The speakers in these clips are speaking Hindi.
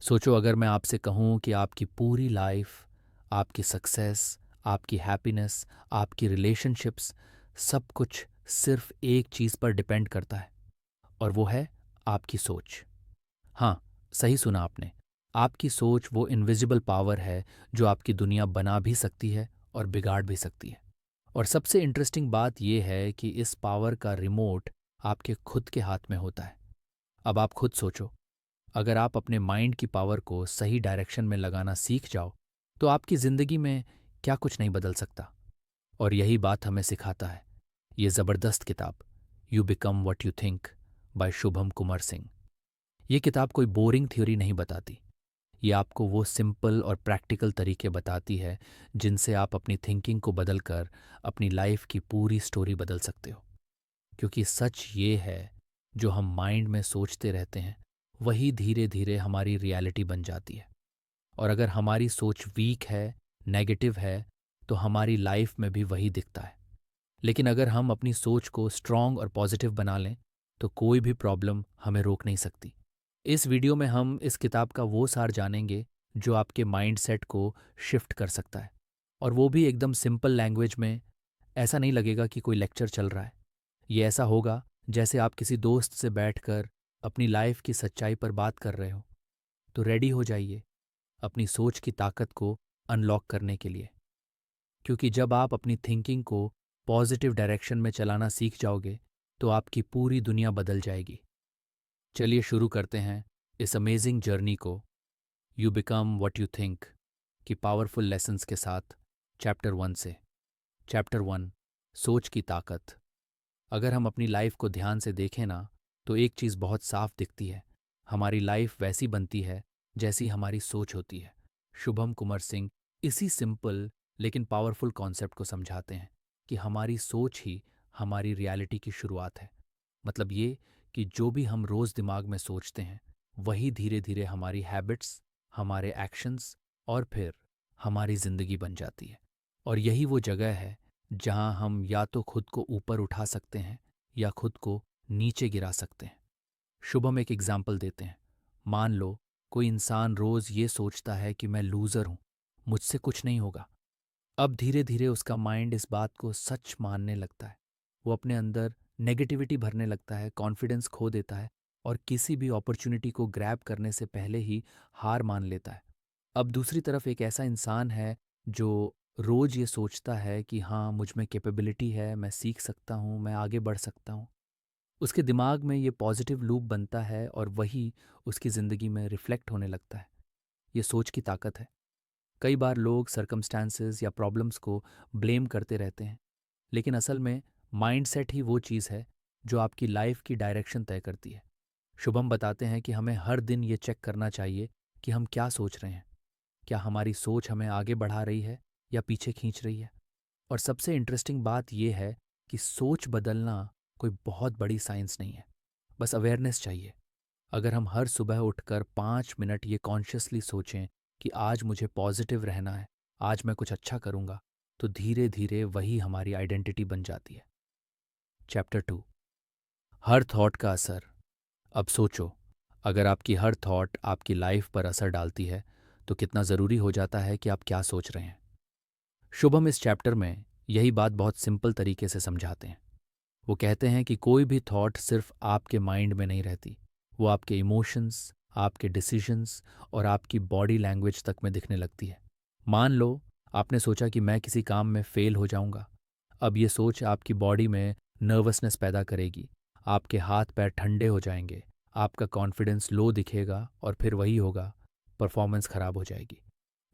सोचो अगर मैं आपसे कहूँ कि आपकी पूरी लाइफ, आपकी सक्सेस, आपकी हैप्पीनेस, आपकी रिलेशनशिप्स, सब कुछ सिर्फ एक चीज़ पर डिपेंड करता है और वो है आपकी सोच। हाँ, सही सुना आपने। आपकी सोच वो इनविजिबल पावर है जो आपकी दुनिया बना भी सकती है और बिगाड़ भी सकती है। और सबसे इंटरेस्टिंग बात ये है कि इस पावर का रिमोट आपके खुद के हाथ में होता है। अब आप खुद सोचो, अगर आप अपने माइंड की पावर को सही डायरेक्शन में लगाना सीख जाओ, तो आपकी ज़िंदगी में क्या कुछ नहीं बदल सकता। और यही बात हमें सिखाता है ये ज़बरदस्त किताब, you become what you think by Shubham Kumar Singh. ये किताब कोई बोरिंग थ्योरी नहीं बताती। ये आपको वो सिंपल और प्रैक्टिकल तरीके बताती है जिनसे आप अपनी थिंकिंग को बदलकर अपनी लाइफ की पूरी स्टोरी बदल सकते हो। क्योंकि सच ये है, जो हम माइंड में सोचते रहते हैं वही धीरे धीरे हमारी रियलिटी बन जाती है। और अगर हमारी सोच वीक है, नेगेटिव है, तो हमारी लाइफ में भी वही दिखता है। लेकिन अगर हम अपनी सोच को स्ट्रांग और पॉजिटिव बना लें, तो कोई भी प्रॉब्लम हमें रोक नहीं सकती। इस वीडियो में हम इस किताब का वो सार जानेंगे जो आपके माइंडसेट को शिफ्ट कर सकता है, और वो भी एकदम सिंपल लैंग्वेज में। ऐसा नहीं लगेगा कि कोई लेक्चर चल रहा है। ये ऐसा होगा जैसे आप किसी दोस्त से बैठकर अपनी लाइफ की सच्चाई पर बात कर रहे हो। तो रेडी हो जाइए अपनी सोच की ताकत को अनलॉक करने के लिए, क्योंकि जब आप अपनी थिंकिंग को पॉजिटिव डायरेक्शन में चलाना सीख जाओगे, तो आपकी पूरी दुनिया बदल जाएगी। चलिए शुरू करते हैं इस अमेजिंग जर्नी को, you become what you think की पावरफुल लेसन्स के साथ। चैप्टर 1 से। चैप्टर 1, सोच की ताकत। अगर हम अपनी लाइफ को ध्यान से देखें ना, तो एक चीज़ बहुत साफ दिखती है। हमारी लाइफ वैसी बनती है जैसी हमारी सोच होती है। शुभम कुमार सिंह इसी सिंपल लेकिन पावरफुल कॉन्सेप्ट को समझाते हैं कि हमारी सोच ही हमारी रियलिटी की शुरुआत है। मतलब ये कि जो भी हम रोज़ दिमाग में सोचते हैं, वही धीरे धीरे हमारी हैबिट्स, हमारे एक्शंस और फिर हमारी ज़िंदगी बन जाती है। और यही वो जगह है जहाँ हम या तो खुद को ऊपर उठा सकते हैं या खुद को नीचे गिरा सकते हैं। शुभम एक एग्जाम्पल देते हैं। मान लो कोई इंसान रोज ये सोचता है कि मैं लूजर हूं, मुझसे कुछ नहीं होगा। अब धीरे धीरे उसका माइंड इस बात को सच मानने लगता है। वो अपने अंदर नेगेटिविटी भरने लगता है, कॉन्फिडेंस खो देता है और किसी भी अपॉर्चुनिटी को ग्रैब करने से पहले ही हार मान लेता है। अब दूसरी तरफ एक ऐसा इंसान है जो रोज ये सोचता है कि हाँ, मुझ में कैपेबिलिटी है, मैं सीख सकता हूँ, मैं आगे बढ़ सकता हूँ। उसके दिमाग में ये पॉजिटिव लूप बनता है और वही उसकी ज़िंदगी में रिफ्लेक्ट होने लगता है। ये सोच की ताकत है। कई बार लोग सर्कमस्टांसेस या प्रॉब्लम्स को ब्लेम करते रहते हैं, लेकिन असल में माइंडसेट ही वो चीज़ है जो आपकी लाइफ की डायरेक्शन तय करती है। शुभम बताते हैं कि हमें हर दिन ये चेक करना चाहिए कि हम क्या सोच रहे हैं। क्या हमारी सोच हमें आगे बढ़ा रही है या पीछे खींच रही है? और सबसे इंटरेस्टिंग बात यह है कि सोच बदलना कोई बहुत बड़ी साइंस नहीं है, बस अवेयरनेस चाहिए। अगर हम हर सुबह उठकर 5 मिनट ये कॉन्शियसली सोचें कि आज मुझे पॉजिटिव रहना है, आज मैं कुछ अच्छा करूंगा, तो धीरे धीरे वही हमारी आइडेंटिटी बन जाती है। चैप्टर 2, हर थॉट का असर। अब सोचो, अगर आपकी हर थॉट आपकी लाइफ पर असर डालती है, तो कितना ज़रूरी हो जाता है कि आप क्या सोच रहे हैं। शुभम इस चैप्टर में यही बात बहुत सिंपल तरीके से समझाते हैं। वो कहते हैं कि कोई भी थॉट सिर्फ आपके माइंड में नहीं रहती, वो आपके इमोशंस, आपके डिसीजंस और आपकी बॉडी लैंग्वेज तक में दिखने लगती है। मान लो आपने सोचा कि मैं किसी काम में फेल हो जाऊंगा। अब ये सोच आपकी बॉडी में नर्वसनेस पैदा करेगी, आपके हाथ पैर ठंडे हो जाएंगे, आपका कॉन्फिडेंस लो दिखेगा और फिर वही होगा, परफॉर्मेंस खराब हो जाएगी।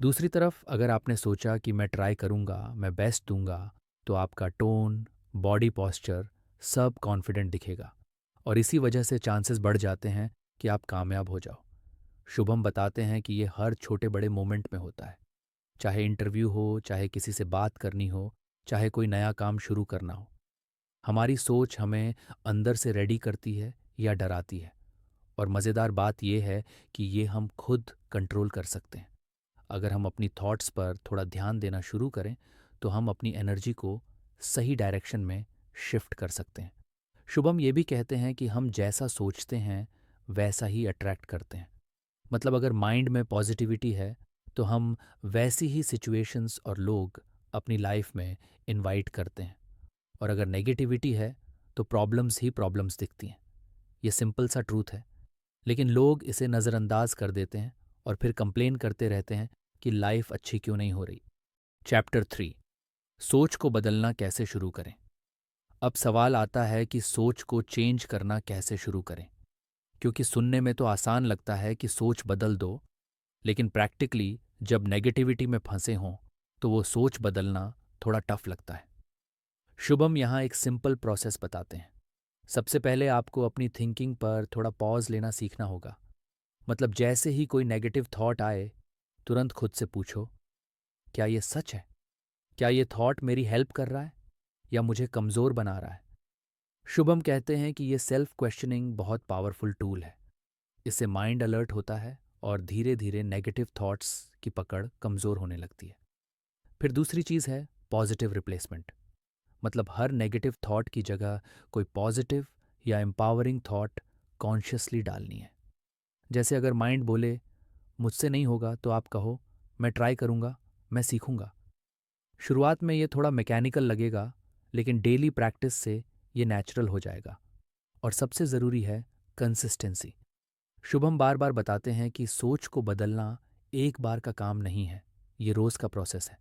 दूसरी तरफ अगर आपने सोचा कि मैं ट्राई करूंगा, मैं बेस्ट दूंगा, तो आपका टोन, बॉडी पॉस्चर सब कॉन्फिडेंट दिखेगा और इसी वजह से चांसेस बढ़ जाते हैं कि आप कामयाब हो जाओ। शुभम बताते हैं कि ये हर छोटे बड़े मोमेंट में होता है, चाहे इंटरव्यू हो, चाहे किसी से बात करनी हो, चाहे कोई नया काम शुरू करना हो। हमारी सोच हमें अंदर से रेडी करती है या डराती है। और मज़ेदार बात यह है कि ये हम खुद कंट्रोल कर सकते हैं। अगर हम अपनी थॉट्स पर थोड़ा ध्यान देना शुरू करें, तो हम अपनी एनर्जी को सही डायरेक्शन में शिफ्ट कर सकते हैं। शुभम ये भी कहते हैं कि हम जैसा सोचते हैं वैसा ही अट्रैक्ट करते हैं। मतलब अगर माइंड में पॉजिटिविटी है तो हम वैसी ही सिचुएशंस और लोग अपनी लाइफ में इनवाइट करते हैं, और अगर नेगेटिविटी है तो प्रॉब्लम्स ही प्रॉब्लम्स दिखती हैं। ये सिंपल सा ट्रूथ है, लेकिन लोग इसे नज़रअंदाज कर देते हैं और फिर कंप्लेन करते रहते हैं कि लाइफ अच्छी क्यों नहीं हो रही। चैप्टर 3, सोच को बदलना कैसे शुरू करें। अब सवाल आता है कि सोच को चेंज करना कैसे शुरू करें, क्योंकि सुनने में तो आसान लगता है कि सोच बदल दो, लेकिन प्रैक्टिकली जब नेगेटिविटी में फंसे हों तो वो सोच बदलना थोड़ा टफ लगता है। शुभम यहाँ एक सिंपल प्रोसेस बताते हैं। सबसे पहले आपको अपनी थिंकिंग पर थोड़ा पॉज लेना सीखना होगा। मतलब जैसे ही कोई नेगेटिव थॉट आए, तुरंत खुद से पूछो, क्या ये सच है? क्या ये थॉट मेरी हेल्प कर रहा है या मुझे कमज़ोर बना रहा है? शुभम कहते हैं कि ये सेल्फ क्वेश्चनिंग बहुत पावरफुल टूल है। इससे माइंड अलर्ट होता है और धीरे धीरे नेगेटिव थॉट्स की पकड़ कमज़ोर होने लगती है। फिर दूसरी चीज़ है पॉजिटिव रिप्लेसमेंट। मतलब हर नेगेटिव थॉट की जगह कोई पॉजिटिव या एम्पावरिंग थॉट कॉन्शियसली डालनी है। जैसे अगर माइंड बोले मुझसे नहीं होगा, तो आप कहो मैं ट्राई करूँगा, मैं सीखूँगा। शुरुआत में ये थोड़ा मैकेनिकल लगेगा, लेकिन डेली प्रैक्टिस से ये नेचुरल हो जाएगा। और सबसे ज़रूरी है कंसिस्टेंसी। शुभम बार बार बताते हैं कि सोच को बदलना एक बार का काम नहीं है, ये रोज़ का प्रोसेस है।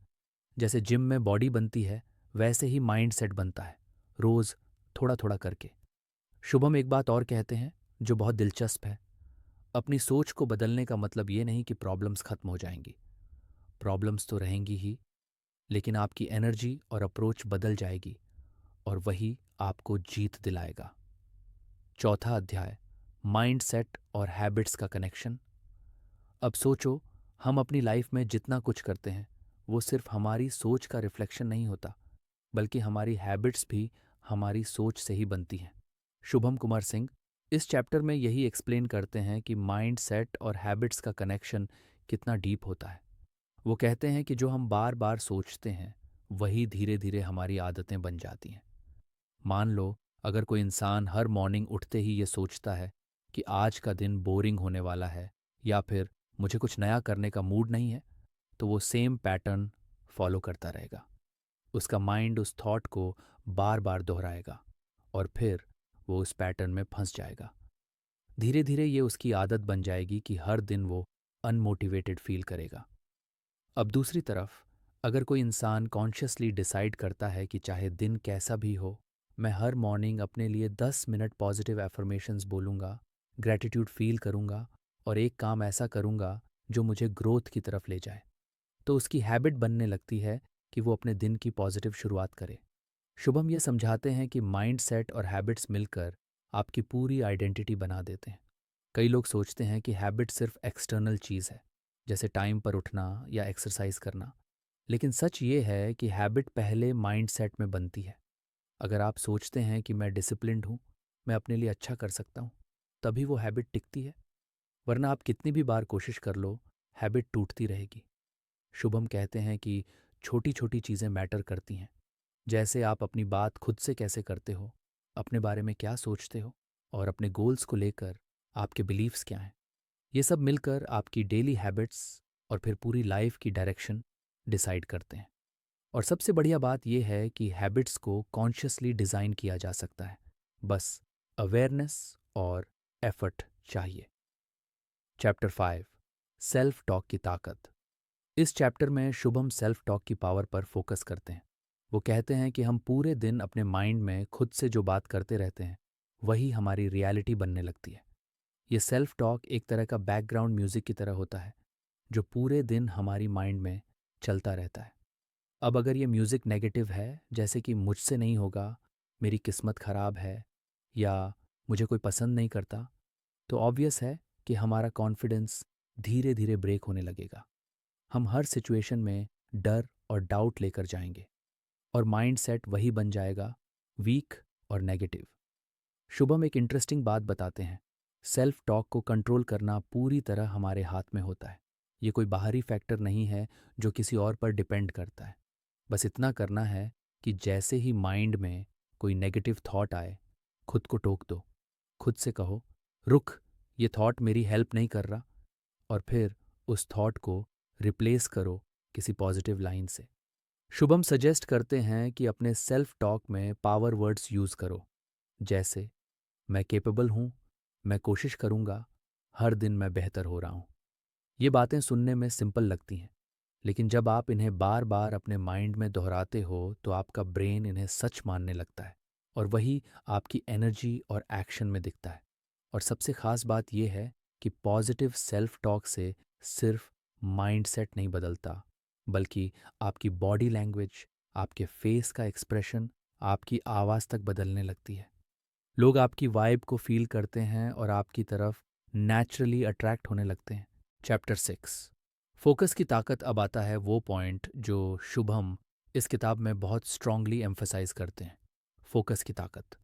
जैसे जिम में बॉडी बनती है, वैसे ही माइंड सेट बनता है, रोज़ थोड़ा थोड़ा करके। शुभम एक बात और कहते हैं जो बहुत दिलचस्प है। अपनी सोच को बदलने का मतलब ये नहीं कि प्रॉब्लम्स खत्म हो जाएंगी। प्रॉब्लम्स तो रहेंगी ही, लेकिन आपकी एनर्जी और अप्रोच बदल जाएगी, और वही आपको जीत दिलाएगा। चौथा अध्याय, माइंड सेट और हैबिट्स का कनेक्शन। अब सोचो, हम अपनी लाइफ में जितना कुछ करते हैं वो सिर्फ हमारी सोच का रिफ्लेक्शन नहीं होता, बल्कि हमारी हैबिट्स भी हमारी सोच से ही बनती हैं। शुभम कुमार सिंह इस चैप्टर में यही एक्सप्लेन करते हैं कि माइंड सेट और हैबिट्स का कनेक्शन कितना डीप होता है। वो कहते हैं कि जो हम बार बार सोचते हैं वही धीरे धीरे हमारी आदतें बन जाती हैं। मान लो, अगर कोई इंसान हर मॉर्निंग उठते ही ये सोचता है कि आज का दिन बोरिंग होने वाला है, या फिर मुझे कुछ नया करने का मूड नहीं है, तो वो सेम पैटर्न फॉलो करता रहेगा। उसका माइंड उस थॉट को बार बार दोहराएगा और फिर वो उस पैटर्न में फंस जाएगा। धीरे धीरे ये उसकी आदत बन जाएगी कि हर दिन वो अनमोटिवेटेड फील करेगा। अब दूसरी तरफ, अगर कोई इंसान कॉन्शियसली डिसाइड करता है कि चाहे दिन कैसा भी हो, मैं हर मॉर्निंग अपने लिए 10 मिनट पॉजिटिव एफर्मेशंस बोलूँगा, ग्रैटिट्यूड फील करूँगा और एक काम ऐसा करूँगा जो मुझे ग्रोथ की तरफ ले जाए, तो उसकी हैबिट बनने लगती है कि वो अपने दिन की पॉजिटिव शुरुआत करे। शुभम ये समझाते हैं कि माइंड सेट और हैबिट्स मिलकर आपकी पूरी आइडेंटिटी बना देते हैं। कई लोग सोचते हैं कि हैबिट सिर्फ एक्सटर्नल चीज़ है, जैसे टाइम पर उठना या एक्सरसाइज करना, लेकिन सच ये है कि हैबिट पहले माइंड सेट में बनती है। अगर आप सोचते हैं कि मैं डिसिप्लिन्ड हूँ, मैं अपने लिए अच्छा कर सकता हूँ, तभी वो हैबिट टिकती है। वरना आप कितनी भी बार कोशिश कर लो, हैबिट टूटती रहेगी। शुभम कहते हैं कि छोटी छोटी चीज़ें मैटर करती हैं। जैसे आप अपनी बात खुद से कैसे करते हो, अपने बारे में क्या सोचते हो, और अपने गोल्स को लेकर आपके बिलीव्स क्या हैं। ये सब मिलकर आपकी डेली हैबिट्स और फिर पूरी लाइफ की डायरेक्शन डिसाइड करते हैं। और सबसे बढ़िया बात यह है कि हैबिट्स को कॉन्शियसली डिज़ाइन किया जा सकता है, बस अवेयरनेस और एफर्ट चाहिए। चैप्टर 5, सेल्फ टॉक की ताकत। इस चैप्टर में शुभम सेल्फ टॉक की पावर पर फोकस करते हैं। वो कहते हैं कि हम पूरे दिन अपने माइंड में खुद से जो बात करते रहते हैं वही हमारी रियलिटी बनने लगती है। ये सेल्फ टॉक एक तरह का बैकग्राउंड म्यूजिक की तरह होता है जो पूरे दिन हमारी माइंड में चलता रहता है। अब अगर ये म्यूजिक नेगेटिव है, जैसे कि मुझसे नहीं होगा, मेरी किस्मत खराब है, या मुझे कोई पसंद नहीं करता, तो ऑब्वियस है कि हमारा कॉन्फिडेंस धीरे धीरे ब्रेक होने लगेगा। हम हर सिचुएशन में डर और डाउट लेकर जाएंगे और माइंड सेट वही बन जाएगा, वीक और नेगेटिव। शुभम एक इंटरेस्टिंग बात बताते हैं। सेल्फ टॉक को कंट्रोल करना पूरी तरह हमारे हाथ में होता है। ये कोई बाहरी फैक्टर नहीं है जो किसी और पर डिपेंड करता है। बस इतना करना है कि जैसे ही माइंड में कोई नेगेटिव थॉट आए, खुद को टोक दो। खुद से कहो, रुक, ये थॉट मेरी हेल्प नहीं कर रहा, और फिर उस थॉट को रिप्लेस करो किसी पॉजिटिव लाइन से। शुभम सजेस्ट करते हैं कि अपने सेल्फ टॉक में पावर वर्ड्स यूज़ करो, जैसे मैं कैपेबल हूँ, मैं कोशिश करूँगा, हर दिन मैं बेहतर हो रहा हूँ। ये बातें सुनने में सिंपल लगती हैं, लेकिन जब आप इन्हें बार बार अपने माइंड में दोहराते हो तो आपका ब्रेन इन्हें सच मानने लगता है, और वही आपकी एनर्जी और एक्शन में दिखता है। और सबसे खास बात यह है कि पॉजिटिव सेल्फ टॉक से सिर्फ माइंडसेट नहीं बदलता, बल्कि आपकी बॉडी लैंग्वेज, आपके फेस का एक्सप्रेशन, आपकी आवाज़ तक बदलने लगती है। लोग आपकी वाइब को फील करते हैं और आपकी तरफ नेचुरली अट्रैक्ट होने लगते हैं। चैप्टर 6, फोकस की ताकत। अब आता है वो पॉइंट जो शुभम इस किताब में बहुत स्ट्रांगली एम्फसाइज करते हैं, फोकस की ताकत।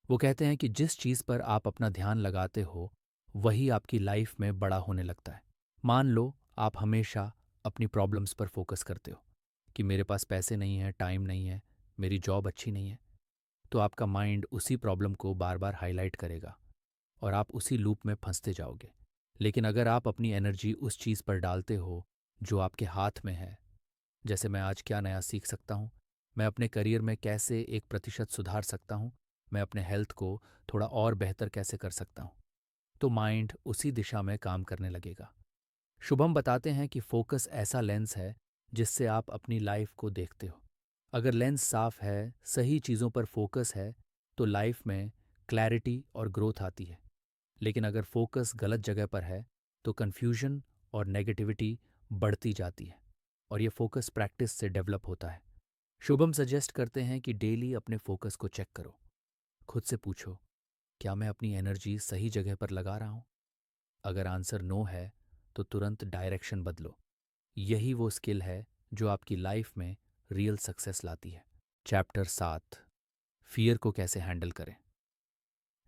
वो कहते हैं कि जिस चीज़ पर आप अपना ध्यान लगाते हो वही आपकी लाइफ में बड़ा होने लगता है। मान लो आप हमेशा अपनी प्रॉब्लम्स पर फोकस करते हो कि मेरे पास पैसे नहीं है, टाइम नहीं है, मेरी जॉब अच्छी नहीं है, तो आपका माइंड उसी प्रॉब्लम को बार बार हाईलाइट करेगा और आप उसी लूप में फंसते जाओगे। लेकिन अगर आप अपनी एनर्जी उस चीज़ पर डालते हो जो आपके हाथ में है, जैसे मैं आज क्या नया सीख सकता हूँ, मैं अपने करियर में कैसे 1% सुधार सकता हूँ, मैं अपने हेल्थ को थोड़ा और बेहतर कैसे कर सकता हूँ, तो माइंड उसी दिशा में काम करने लगेगा। शुभम बताते हैं कि फोकस ऐसा लेंस है जिससे आप अपनी लाइफ को देखते हो। अगर लेंस साफ है, सही चीज़ों पर फोकस है, तो लाइफ में क्लैरिटी और ग्रोथ आती है। लेकिन अगर फोकस गलत जगह पर है तो कन्फ्यूजन और नेगेटिविटी बढ़ती जाती है, और ये फोकस प्रैक्टिस से डेवलप होता है। शुभम सजेस्ट करते हैं कि डेली अपने फोकस को चेक करो। खुद से पूछो, क्या मैं अपनी एनर्जी सही जगह पर लगा रहा हूँ? अगर आंसर नो है तो तुरंत डायरेक्शन बदलो। यही वो स्किल है जो आपकी लाइफ में रियल सक्सेस लाती है। चैप्टर 7, फियर को कैसे हैंडल करें।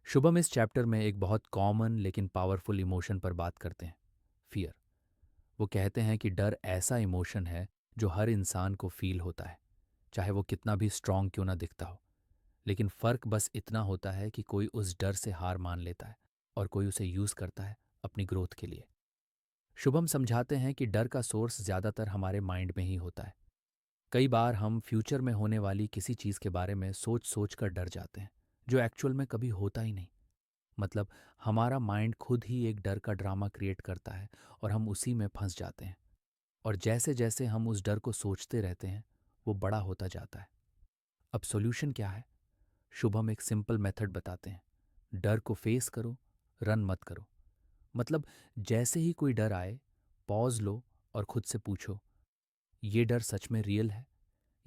शुभम इस चैप्टर में एक बहुत कॉमन लेकिन पावरफुल इमोशन पर बात करते हैं, फियर। वो कहते हैं कि डर ऐसा इमोशन है जो हर इंसान को फील होता है, चाहे वो कितना भी स्ट्रांग क्यों ना दिखता हो। लेकिन फ़र्क बस इतना होता है कि कोई उस डर से हार मान लेता है और कोई उसे यूज़ करता है अपनी ग्रोथ के लिए। शुभम समझाते हैं कि डर का सोर्स ज़्यादातर हमारे माइंड में ही होता है। कई बार हम फ्यूचर में होने वाली किसी चीज़ के बारे में सोच सोच कर डर जाते हैं, जो एक्चुअल में कभी होता ही नहीं। मतलब हमारा माइंड खुद ही एक डर का ड्रामा क्रिएट करता है और हम उसी में फंस जाते हैं। और जैसे जैसे हम उस डर को सोचते रहते हैं वो बड़ा होता जाता है। अब सॉल्यूशन क्या है? शुभम एक सिंपल मेथड बताते हैं, डर को फेस करो, रन मत करो। मतलब जैसे ही कोई डर आए, पॉज लो और खुद से पूछो, ये डर सच में रियल है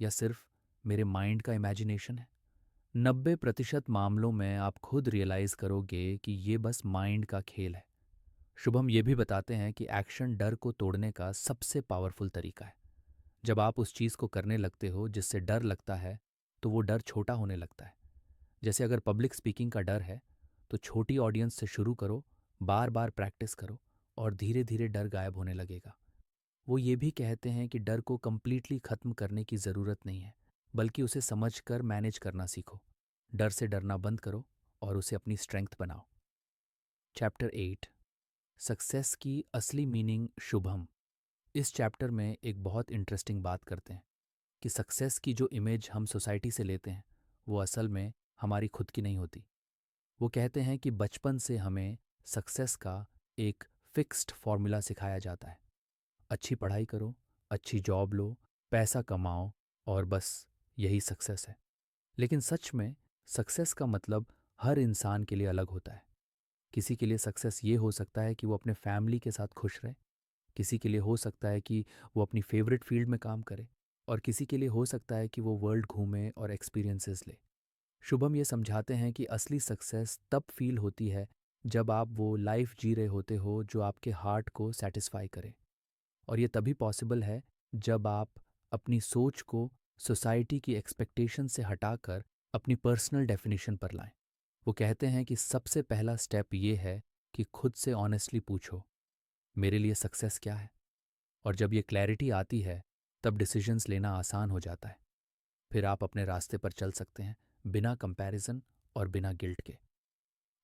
या सिर्फ मेरे माइंड का इमेजिनेशन है? 90% मामलों में आप खुद रियलाइज करोगे कि ये बस माइंड का खेल है। शुभम ये भी बताते हैं कि एक्शन डर को तोड़ने का सबसे पावरफुल तरीका है। जब आप उस चीज़ को करने लगते हो जिससे डर लगता है, तो वो डर छोटा होने लगता है। जैसे अगर पब्लिक स्पीकिंग का डर है, तो छोटी ऑडियंस से शुरू करो, बार बार प्रैक्टिस करो और धीरे धीरे डर गायब होने लगेगा। वो ये भी कहते हैं कि डर को कंप्लीटली खत्म करने की ज़रूरत नहीं है, बल्कि उसे समझकर मैनेज करना सीखो। डर से डरना बंद करो और उसे अपनी स्ट्रेंथ बनाओ। चैप्टर 8, सक्सेस की असली मीनिंग। शुभम इस चैप्टर में एक बहुत इंटरेस्टिंग बात करते हैं कि सक्सेस की जो इमेज हम सोसाइटी से लेते हैं वो असल में हमारी खुद की नहीं होती। वो कहते हैं कि बचपन से हमें सक्सेस का एक फिक्स्ड फॉर्मूला सिखाया जाता है। अच्छी पढ़ाई करो, अच्छी जॉब लो, पैसा कमाओ और बस यही सक्सेस है। लेकिन सच में सक्सेस का मतलब हर इंसान के लिए अलग होता है। किसी के लिए सक्सेस ये हो सकता है कि वो अपने फैमिली के साथ खुश रहे, किसी के लिए हो सकता है कि वो अपनी फेवरेट फील्ड में काम करे, और किसी के लिए हो सकता है कि वो वर्ल्ड घूमे और एक्सपीरियंसेस ले। शुभम ये समझाते हैं कि असली सक्सेस तब फील होती है जब आप वो लाइफ जी रहे होते हो जो आपके हार्ट को सेटिस्फाई करे। और ये तभी पॉसिबल है जब आप अपनी सोच को सोसाइटी की एक्सपेक्टेशन से हटाकर अपनी पर्सनल डेफिनेशन पर लाएं। वो कहते हैं कि सबसे पहला स्टेप ये है कि खुद से ऑनेस्टली पूछो, मेरे लिए सक्सेस क्या है? और जब ये क्लैरिटी आती है तब डिसीजंस लेना आसान हो जाता है। फिर आप अपने रास्ते पर चल सकते हैं, बिना कंपैरिजन और बिना गिल्ट के।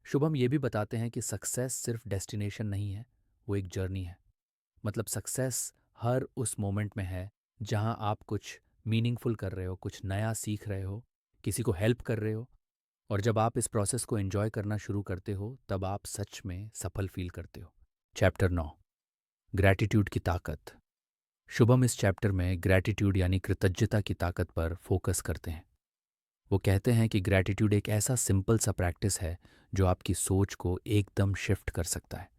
शुभम ये भी बताते हैं कि सक्सेस सिर्फ डेस्टिनेशन नहीं है, वो एक जर्नी है। मतलब सक्सेस हर उस मोमेंट में है जहां आप कुछ मीनिंगफुल कर रहे हो, कुछ नया सीख रहे हो, किसी को हेल्प कर रहे हो। और जब आप इस प्रोसेस को एंजॉय करना शुरू करते हो तब आप सच में सफल फील करते हो। चैप्टर 9, ग्रैटिट्यूड की ताकत। शुभम इस चैप्टर में ग्रैटिट्यूड यानी कृतज्ञता की ताकत पर फोकस करते हैं। वो कहते हैं कि ग्रैटिट्यूड एक ऐसा सिंपल सा प्रैक्टिस है जो आपकी सोच को एकदम शिफ्ट कर सकता है।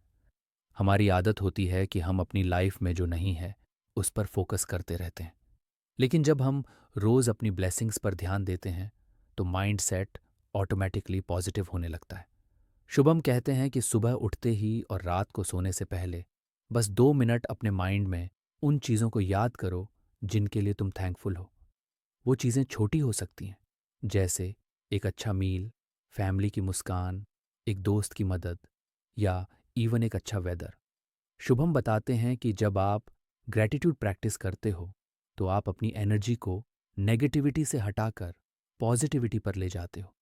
हमारी आदत होती है कि हम अपनी लाइफ में जो नहीं है उस पर फोकस करते रहते हैं, लेकिन जब हम रोज़ अपनी ब्लेसिंग्स पर ध्यान देते हैं तो माइंड सेट ऑटोमेटिकली पॉजिटिव होने लगता है। शुभम कहते हैं कि सुबह उठते ही और रात को सोने से पहले बस 2 मिनट अपने माइंड में उन चीज़ों को याद करो जिनके लिए तुम थैंकफुल हो। वो चीज़ें छोटी हो सकती हैं, जैसे एक अच्छा मील, फैमिली की मुस्कान, एक दोस्त की मदद, या इवन एक अच्छा वेदर। शुभम बताते हैं कि जब आप ग्रैटिट्यूड प्रैक्टिस करते हो तो आप अपनी एनर्जी को नेगेटिविटी से हटाकर पॉजिटिविटी पर ले जाते हो,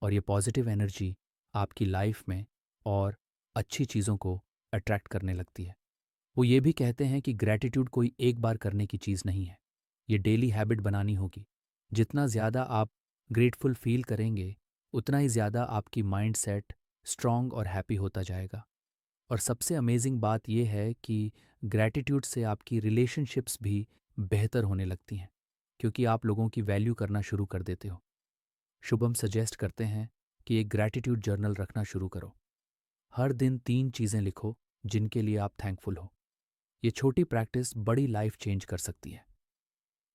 और ये पॉजिटिव एनर्जी आपकी लाइफ में और अच्छी चीज़ों को अट्रैक्ट करने लगती है। वो ये भी कहते हैं कि ग्रैटिट्यूड कोई एक बार करने की चीज़ नहीं है, ये डेली हैबिट बनानी होगी। जितना ज़्यादा आप ग्रेटफुल फील करेंगे उतना ही ज़्यादा आपकी माइंड सेट स्ट्रॉन्ग और हैप्पी होता जाएगा। और सबसे अमेजिंग बात यह है कि ग्रैटिट्यूड से आपकी रिलेशनशिप्स भी बेहतर होने लगती हैं, क्योंकि आप लोगों की वैल्यू करना शुरू कर देते हो। शुभम सजेस्ट करते हैं कि एक ग्रैटिट्यूड जर्नल रखना शुरू करो। हर दिन 3 चीज़ें लिखो जिनके लिए आप थैंकफुल हो। ये छोटी प्रैक्टिस बड़ी लाइफ चेंज कर सकती है।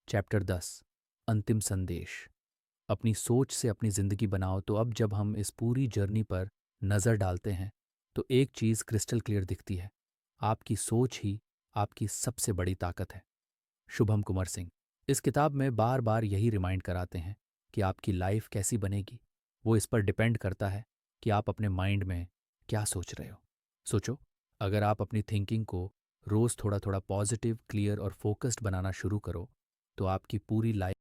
चैप्टर 10, अंतिम संदेश। अपनी सोच से अपनी ज़िंदगी बनाओ। तो अब जब हम इस पूरी जर्नी पर नज़र डालते हैं तो एक चीज़ क्रिस्टल क्लियर दिखती है, आपकी सोच ही आपकी सबसे बड़ी ताकत है। शुभम कुमार सिंह इस किताब में बार बार यही रिमाइंड कराते हैं कि आपकी लाइफ कैसी बनेगी वो इस पर डिपेंड करता है कि आप अपने माइंड में क्या सोच रहे हो। सोचो, अगर आप अपनी थिंकिंग को रोज़ थोड़ा थोड़ा पॉजिटिव, क्लियर और फोकस्ड बनाना शुरू करो तो आपकी पूरी लाइफ